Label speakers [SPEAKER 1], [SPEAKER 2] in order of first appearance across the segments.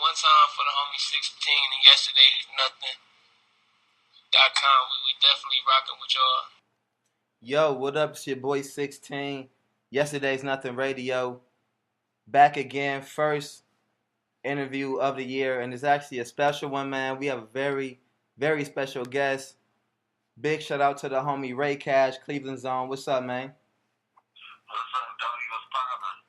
[SPEAKER 1] one time for the homie 16 and yesterday's nothing.com. We definitely rocking with y'all.
[SPEAKER 2] Yo, what up? It's your boy 16. Yesterday's Nothing Radio. Back again. First interview of the year. And it's actually a special one, man. We have a very, very special guest. Big shout out to the homie Ray Cash, Cleveland Zone. What's up, man?
[SPEAKER 3] What's up, doggy? What's poppin'?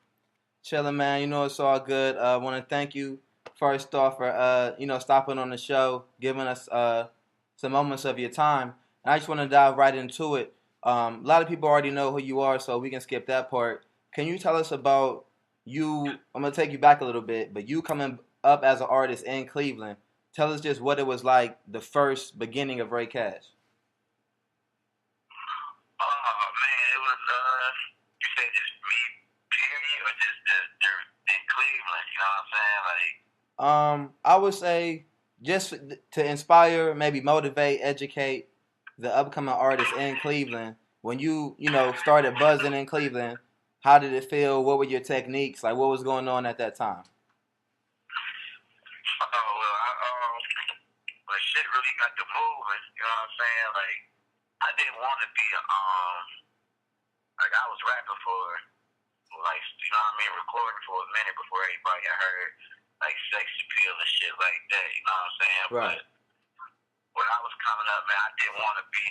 [SPEAKER 2] Chilling, man. You know it's all good. I want to thank you first off for stopping on the show, giving us some moments of your time. And I just want to dive right into it. A lot of people already know who you are, so we can skip that part. Can you tell us about you? I'm gonna take you back a little bit, but you coming up as an artist in Cleveland. Tell us just what it was like, the first beginning of Ray Cash.
[SPEAKER 3] Oh man, it was you said just me, period, or just in Cleveland? You know what I'm saying? Like,
[SPEAKER 2] I would say just to inspire, maybe motivate, educate the upcoming artists in Cleveland. When you started buzzing in Cleveland, how did it feel? What were your techniques? Like, what was going on at that time?
[SPEAKER 3] well, shit really got to moving. You know what I'm saying? Like, I didn't want to be like I was rapping for, like, you know what I mean, recording for a minute before everybody had heard like sex appeal and shit like that. You know what I'm saying?
[SPEAKER 2] Right.
[SPEAKER 3] But when I was coming up, man, I didn't want to be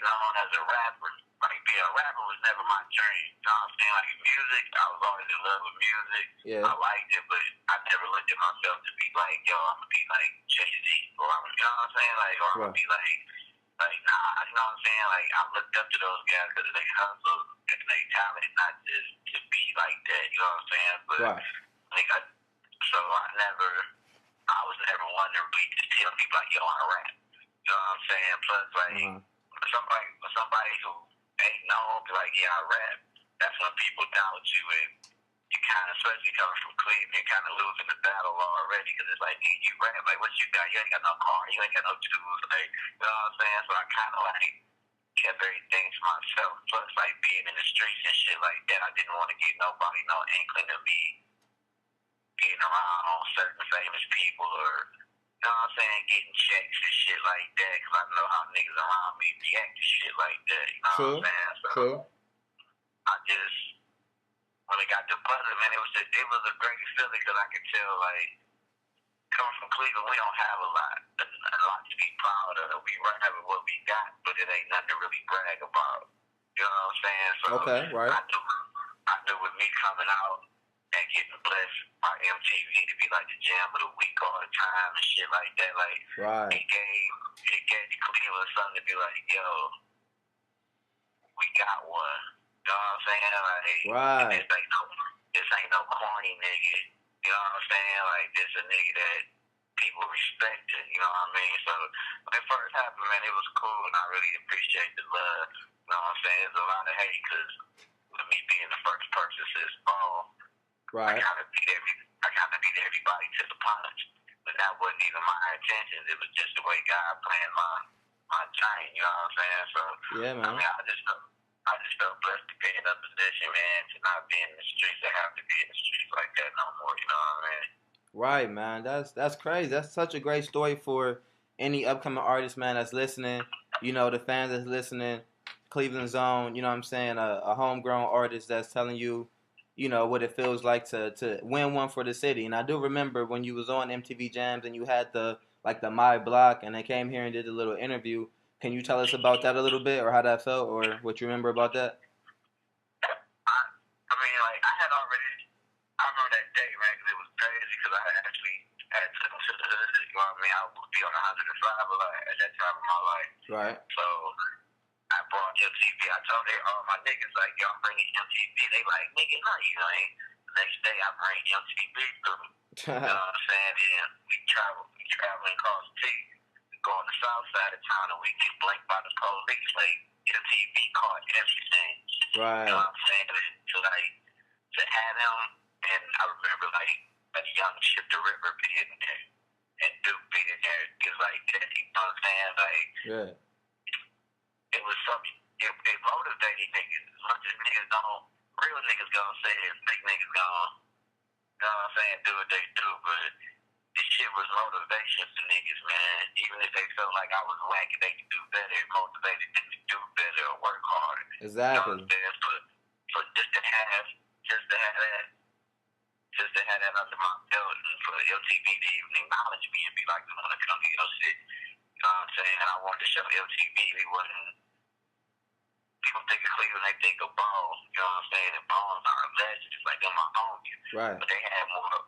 [SPEAKER 3] known as a rapper. Like, being a rapper was never my dream. You know what I'm saying? Like, music, I was always in love with music.
[SPEAKER 2] Yeah.
[SPEAKER 3] I liked it, but I never looked at myself to be like, yo, I'm gonna be like Jay-Z, or I'm, you know what I'm saying? Like, or I'm gonna be like, nah, you know what I'm saying? Like, I looked up to those guys because they hustle and they talent, not just to be like that. You know what I'm saying? But like, I was never one to really just tell people like, yo, I rap. You know what I'm saying? Plus, like, somebody who ain't known, be like, yeah, I rap. That's when people doubt you, and you kind of, especially coming from Cleveland, you're kind of losing the battle already, because it's like, you rap, like, what you got? You ain't got no car, you ain't got no tools, like, you know what I'm saying? So I kind of, like, kept everything to myself. Plus, like, being in the streets and shit like that, I didn't want to give nobody no inkling of me being around certain famous people, or, you know what I'm saying, getting checks and shit like that, because I know how niggas around me react to shit like that, you know what I'm saying? So I just, when it got to buzzing, man, it was a great feeling, because I could tell, like, coming from Cleveland, we don't have a lot to be proud of. We run with what we got, but it ain't nothing to really brag about. You know what I'm saying? So
[SPEAKER 2] okay, right.
[SPEAKER 3] I knew with me coming out and getting blessed by MTV to be like the jam of the week all the time and shit like that, like, it gave the Cleveland something to be like, yo, we got one. You know what I'm saying? Like, this ain't no corny nigga. You know what I'm saying? Like, this a nigga that people respect it. You know what I mean? So when it first happened, man, it was cool, and I really appreciate the love. You know what I'm saying? There's a lot of hate, because with me being the first person since fall, I kind of beat everybody to the punch. But that wasn't even my intentions. It was just the way God planned my journey. You know what I'm saying? So
[SPEAKER 2] yeah, man.
[SPEAKER 3] I mean, I just felt blessed to be in a position, man, to not be in the streets. I have to be in the streets like that no more. You know what I mean?
[SPEAKER 2] Right, man. That's crazy. That's such a great story for any upcoming artist, man, that's listening. You know, the fans that's listening, Cleveland Zone. You know what I'm saying? A homegrown artist that's telling you, you know, what it feels like to win one for the city. And I do remember when you was on MTV Jams and you had the My Block, and they came here and did a little interview. Can you tell us about that a little bit, or how that felt, or what you remember about that?
[SPEAKER 3] I mean, like, I remember that day, man, because it was crazy, because I actually had to go to the hood. You know what I mean? I would be on 105 a lot at that time of my life.
[SPEAKER 2] Right.
[SPEAKER 3] So I brought MTV. I told all my niggas, like, yo, I'm bringing MTV. They like, nigga, no, you ain't. The next day, I bring MTV through. You know what I'm saying? Then we traveling across the T. We go on the south side of town, and we get blanked by the police. Like, MTV caught everything.
[SPEAKER 2] Right.
[SPEAKER 3] You know what I'm saying? To have them, and I remember, like, a young Chip the River being there, and Duke being there, just like that. You know what I'm saying? Like,
[SPEAKER 2] yeah.
[SPEAKER 3] It was something, it motivated niggas. As much as niggas don't, real niggas gonna say it, fake niggas gonna saying, do what they do, but this shit was motivation for niggas, man. Even if they felt like I was lacking, they could do better. It motivated them to do better or work harder.
[SPEAKER 2] Exactly.
[SPEAKER 3] You know what I'm saying? For just to have that under my belt and for LTV to even acknowledge me and be like, you want to come to your shit. You know what I'm saying? And I wanted to show LTV we wasn't. People think of Cleveland, they think of Ball. You know what I'm saying? And Balls are legends, like they're my homies.
[SPEAKER 2] Right.
[SPEAKER 3] But they have more of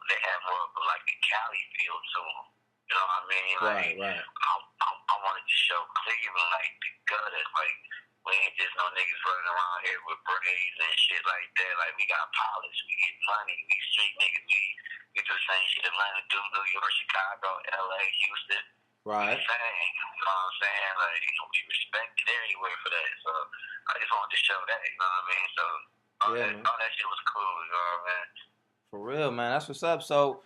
[SPEAKER 3] like a Cali feel to them. You know what I mean? Like,
[SPEAKER 2] right.
[SPEAKER 3] I wanted to show Cleveland like the gutters, like we ain't just no niggas running around here with braids and shit like that. Like we got polish, we get money, we street niggas, we do the same shit Atlanta do, New York, Chicago, LA, Houston.
[SPEAKER 2] Right.
[SPEAKER 3] You know what I'm saying? Like, we respected everywhere for that. So I just wanted to show that, you know what I mean? So all that shit was cool, you know what I mean?
[SPEAKER 2] For real, man. That's what's up. So,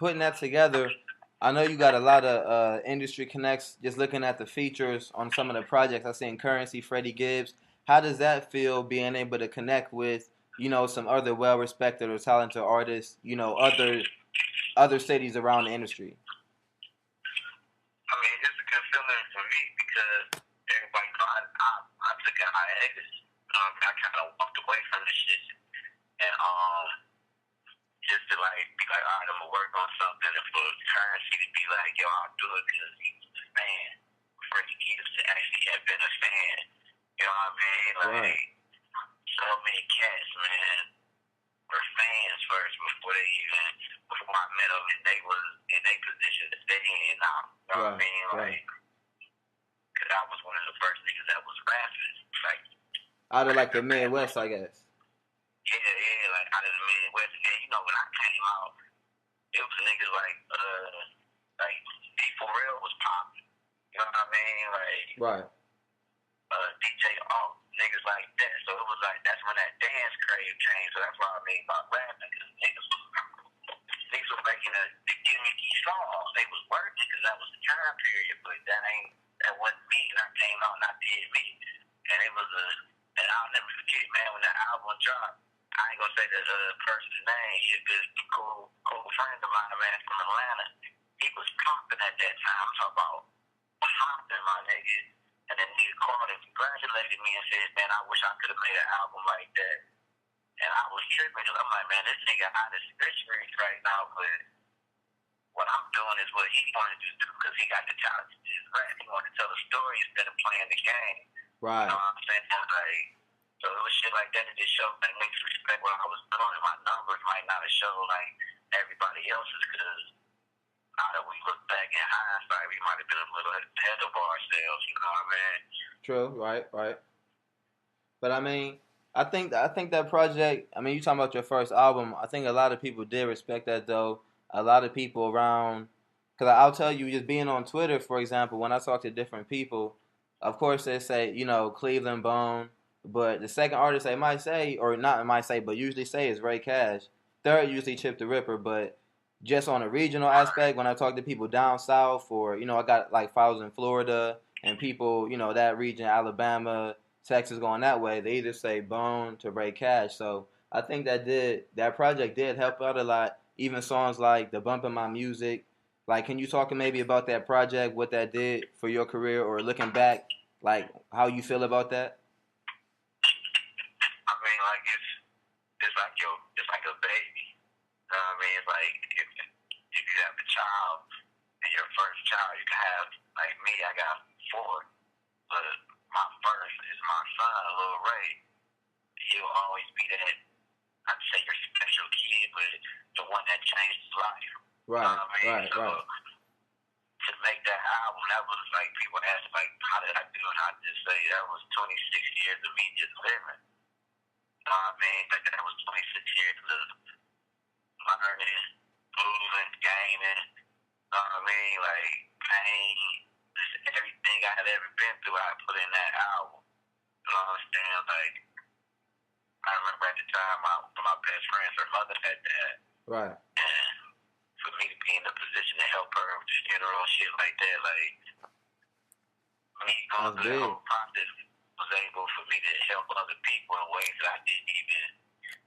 [SPEAKER 2] putting that together, I know you got a lot of industry connects. Just looking at the features on some of the projects, I seen Currency, Freddie Gibbs. How does that feel being able to connect with, some other well-respected or talented artists, other cities around the industry?
[SPEAKER 3] I mean, it's a good feeling for me because everybody know I took a hiatus. I kind of walked away from this shit and just to like be like, all right, I'm gonna work on something, and for Currency to be like, yo, I'll do it because he was a fan. Freddie Gibbs to actually have been a fan. You know what I mean? Like so many cats, man, were fans first before I met them, and they was in a position to stay in now. You know what I mean? Like, because I was one of the first niggas that was rapping. Like,
[SPEAKER 2] out of like the Midwest, I guess.
[SPEAKER 3] Yeah, like out of the Midwest. And when I came out, it was niggas like D4L was popping. You know what I mean? Like, DJ Alt, niggas like that. So it was like, that's when that dance crave came. So that's what I mean by rapping, because niggas were making the gimmicky songs. They was working because that was the time period, but that wasn't me, and I came out and I did me. And it was and I'll never forget, man, when the album dropped. I ain't gonna say the person's name. It's just a cool friend of mine, man, from Atlanta. He was popping at that time. I'm talking about popping, my nigga. And then he called and congratulated me and said, man, I wish I could have made an album like that. And I was tripping because I'm like, man, this nigga out of streets right now, but what I'm doing is what he wanted to do because he got the talent to just rap. He wanted to tell a story instead of playing the game.
[SPEAKER 2] Right.
[SPEAKER 3] You know what I'm saying? Like, so it was shit like that that just showed like niggas respect what I was doing. My numbers might not have showed like everybody else's because now that we look back in hindsight, we might have been a little ahead of ourselves. You know what I mean?
[SPEAKER 2] True. Right. But I mean, I think that project. I mean, you talking about your first album. I think a lot of people did respect that though. A lot of people around, because I'll tell you, just being on Twitter, for example, when I talk to different people, of course they say, Cleveland Bone, but the second artist they might say, or not might say, but usually say is Ray Cash. Third usually Chip the Ripper, but just on a regional aspect, when I talk to people down south, or I got like files in Florida and people, that region, Alabama, Texas, going that way, they either say Bone to Ray Cash. So I think that project did help out a lot. Even songs like The Bump in My Music. Like, can you talk maybe about that project, what that did for your career, or looking back, like how you feel about that?
[SPEAKER 3] I mean, like it's like a baby. You know what I mean? It's like if you have a child and your first child, you can have like me. I got 4, but my first is my son, little Ray. He'll always be that. I'd say your special kid, but the one that changed his life.
[SPEAKER 2] Right,
[SPEAKER 3] you know what I mean?
[SPEAKER 2] right.
[SPEAKER 3] To make that album, that was like people ask like, how did I do it? I just say that was 26 years of me just living. You know what I mean? Like that was 26 years of learning, moving, gaining. You know what I mean? Like pain, just everything I had ever been through, I put in that album. You know what I'm saying? Like I remember at the time, my best friend, her mother had that.
[SPEAKER 2] Right.
[SPEAKER 3] And for me to be in a position to help her with the funeral and shit like that, like me going through the whole process was able for me to help other people in ways that I didn't even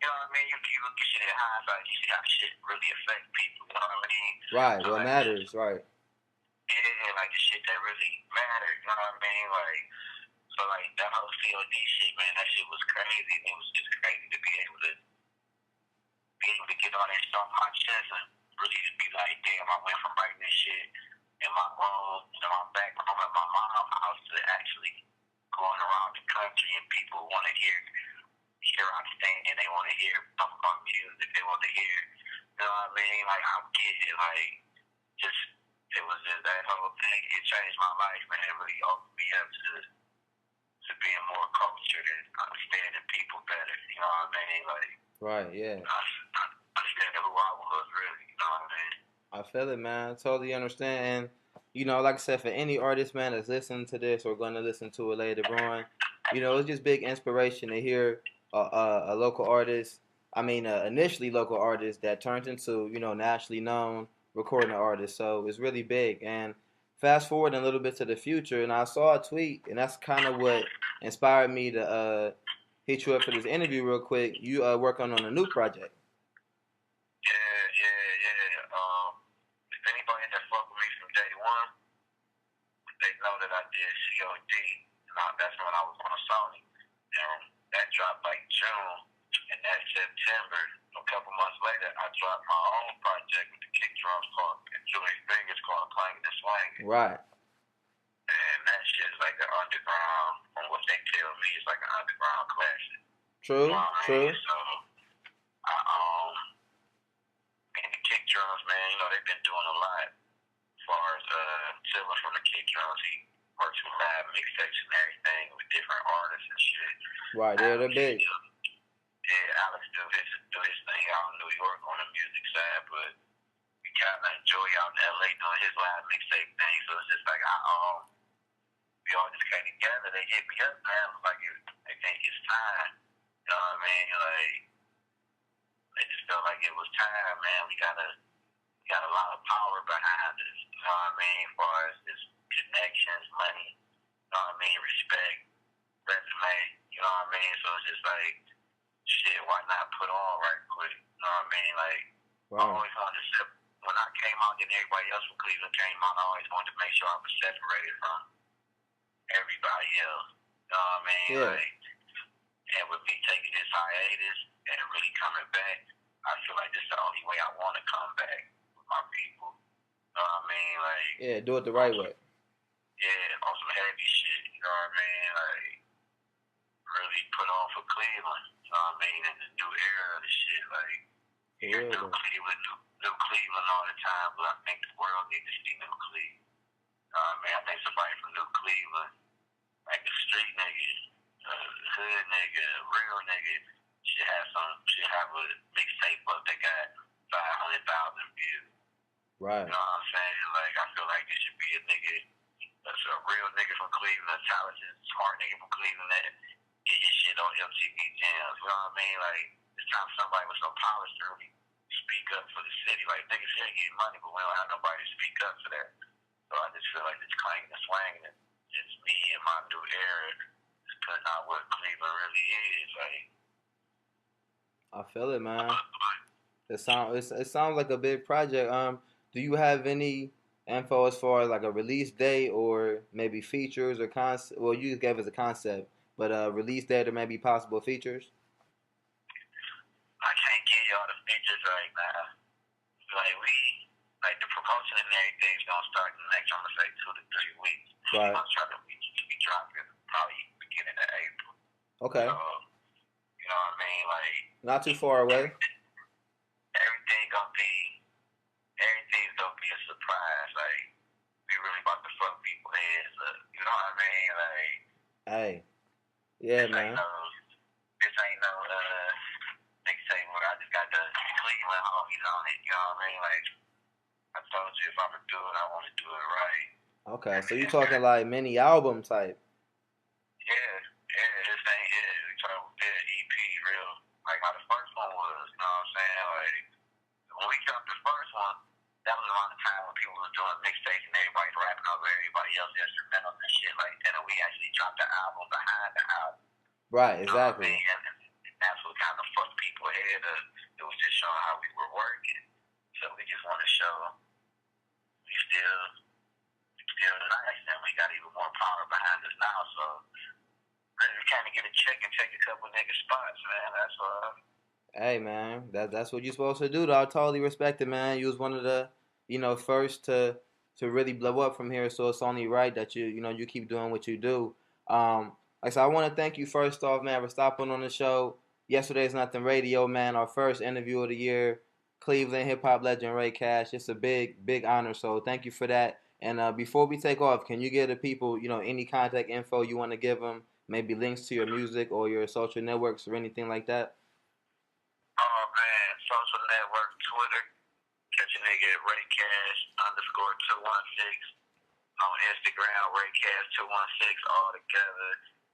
[SPEAKER 3] You know what I mean? You look at shit in hindsight, you see how shit really affect people. You know what I mean?
[SPEAKER 2] Right.
[SPEAKER 3] So,
[SPEAKER 2] What
[SPEAKER 3] like,
[SPEAKER 2] matters? Right.
[SPEAKER 3] yeah, like the shit that really matters. You know what I mean? Like, so like that whole COD shit, man, that shit was crazy. And it was just crazy to be able to get all that stuff on my chest and really just be like, damn, I went from writing this shit in my room, you know, my back room at my mom's house to actually going around the country and people want to hear I'm saying, they want to hear stuff about music, they want to hear, you know what I mean? Like, I'm getting, like, just, it was just that whole thing, it changed my life, man. It really opened me up to being more cultured and understanding people better, you know what I mean? Like,
[SPEAKER 2] Right. Yeah.
[SPEAKER 3] understanding who I was, really, you know what I mean?
[SPEAKER 2] I feel it, man. I totally understand. And, you know, like I said, for any artist, man, that's listening to this or going to listen to it later on, you know, it's just big inspiration to hear a local artist. I mean, initially local artist that turned into, you know, nationally known recording artist. So it's really big. And fast forward a little bit to the future, and I saw a tweet, and that's kind of what inspired me to hit you up for this interview real quick. You working on a new project.
[SPEAKER 3] Yeah. If anybody that fuck with me from day one, they know that I did COD. That's when I was on Sony. And that dropped like June. And that September, a couple months later, I dropped my own project with the kick drums called and Julius Fingers called Clanging and Swanging.
[SPEAKER 2] Right.
[SPEAKER 3] And that shit is like the underground, from what they tell me, it's like an underground classic.
[SPEAKER 2] True,
[SPEAKER 3] You know what I
[SPEAKER 2] true.
[SPEAKER 3] mean? So, and the kick drums, man, you know, they've been doing a lot as far as Tiller from the kick drums. He works with live mixtapes and everything with different artists and shit.
[SPEAKER 2] Right, yeah, they're big.
[SPEAKER 3] Yeah, Alex do his thing out in New York on the music side, but we kind of enjoy out in LA doing his live mixtape thing. So it's just like we all just came together. They hit me up, man. It was like they think it's time. You know what I mean? Like they just felt like it was time, man. We got a lot of power behind us. You know what I mean? As far as just connections, money. You know what I mean? Respect, resume. You know what I mean? So it's just like, shit, why not put on right quick? You know what I mean? Like, I always wanted to when I came out and everybody else from Cleveland came out, I always wanted to make sure I was separated from everybody else. You know what I mean?
[SPEAKER 2] Yeah.
[SPEAKER 3] Like, and with me taking this hiatus and really coming back, I feel like this is the only way I want to come back with my people. You know what I mean? Like,
[SPEAKER 2] yeah, do it the right way.
[SPEAKER 3] Yeah, on some heavy shit. You know what I mean? Like, really put on for Cleveland. You know what I mean? In the new era of the shit. Like, you hear new Cleveland all the time, but I think the world needs to see new Cleveland. You know what I mean? I think somebody from New Cleveland, like the street nigga, hood nigga, real nigga, should have a mixtape up that got 500,000 views.
[SPEAKER 2] Right.
[SPEAKER 3] You know what I'm saying? Like, I feel like this should be a nigga that's a real nigga from Cleveland, a talented, smart nigga from Cleveland that get his shit on MTV Jams. You know what I mean? Like, it's time somebody with some polish to really speak up for the city. Like, niggas here get money, but we don't have nobody to speak up for that. So I just feel like this clanging and swanging is just me and my new era is putting out what Cleveland really is. Like,
[SPEAKER 2] I feel it, man. It sounds like a big project. Do you have any info as far as like a release date or maybe features or concept? Well, you gave us a concept, but release date or maybe possible features?
[SPEAKER 3] I can't give y'all the features right now. Like the promotion and everything's gonna start in the next, I'm gonna say 2 to 3 weeks.
[SPEAKER 2] Right.
[SPEAKER 3] I'm trying to be dropping probably beginning of April.
[SPEAKER 2] Okay.
[SPEAKER 3] So, you know what I mean? Like,
[SPEAKER 2] not too far away.
[SPEAKER 3] Everything's gonna be a surprise. Like, we really about to fuck people heads up. You know what I mean? Like,
[SPEAKER 2] hey, yeah, man.
[SPEAKER 3] This ain't no mixtape where I just got the Cleveland homies on it. You know what I mean? Like, I told you if I'm gonna do it, I want to do it right.
[SPEAKER 2] Okay, so you talking like mini album type?
[SPEAKER 3] Yeah, this ain't it. We talking EP, real, like how the first one was. You know what I'm saying? Like, when we dropped the first one, that was around the time when people was doing mixtapes and everybody's rapping over everybody else's instrumentals and shit like that. And we actually dropped the album behind the album.
[SPEAKER 2] Right, exactly.
[SPEAKER 3] You know what I mean? And that's what kind of fucked people niggas spots, man. That's what.
[SPEAKER 2] Hey man, that's what you're supposed to do. Though. I totally respect it, man. You was one of the, first to really blow up from here. So it's only right that you keep doing what you do. Like I said, I want to thank you first off, man, for stopping on the show. Yesterday's Nothing Radio, man. Our first interview of the year. Cleveland hip hop legend Ray Cash. It's a big honor. So thank you for that. And before we take off, can you give the people, any contact info you want to give them? Maybe links to your music or your social networks or anything like that.
[SPEAKER 3] Oh man, social network, Twitter, catch a nigga at Raycash_216. On Instagram, Raycash216, all together.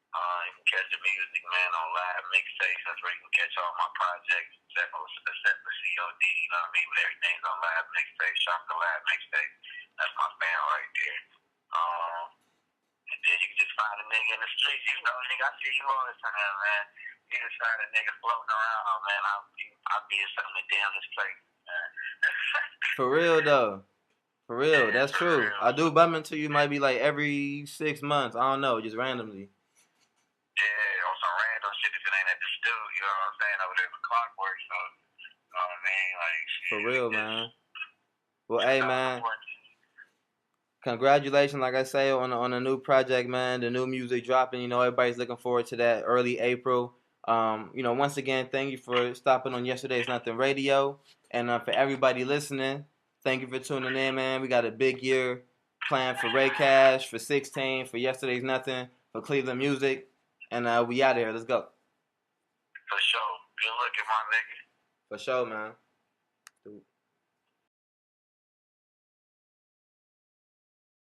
[SPEAKER 3] You can catch the music, man, on live mixtapes. That's where you can catch all my projects, except for COD, you know what I mean? But everything's on live mixtape. Shop the live mixtape. That's my fan right there. And then you can just find a nigga in the streets. You know, nigga, I see you all the time, man. You just find a nigga floating around, man. I'll be in something damn this place, man.
[SPEAKER 2] For real, though. For real,
[SPEAKER 3] Yeah,
[SPEAKER 2] that's
[SPEAKER 3] for
[SPEAKER 2] true.
[SPEAKER 3] real.
[SPEAKER 2] I do bump into you might be like every 6 months. I don't know, just randomly.
[SPEAKER 3] Yeah, on some random shit if it ain't at the studio, you know what I'm saying? Over there for clockwork, so, you know what I mean? Like, shit.
[SPEAKER 2] For real, man. Well, hey, man. Congratulations, like I say, on a new project, man. The new music dropping. Everybody's looking forward to that early April. Once again, thank you for stopping on Yesterday's Nothing Radio. And for everybody listening, thank you for tuning in, man. We got a big year planned for Ray Cash, for Sicksteen, for Yesterday's Nothing, for Cleveland Music. And we out of here. Let's go.
[SPEAKER 3] For sure. Good looking, my nigga.
[SPEAKER 2] For sure, man.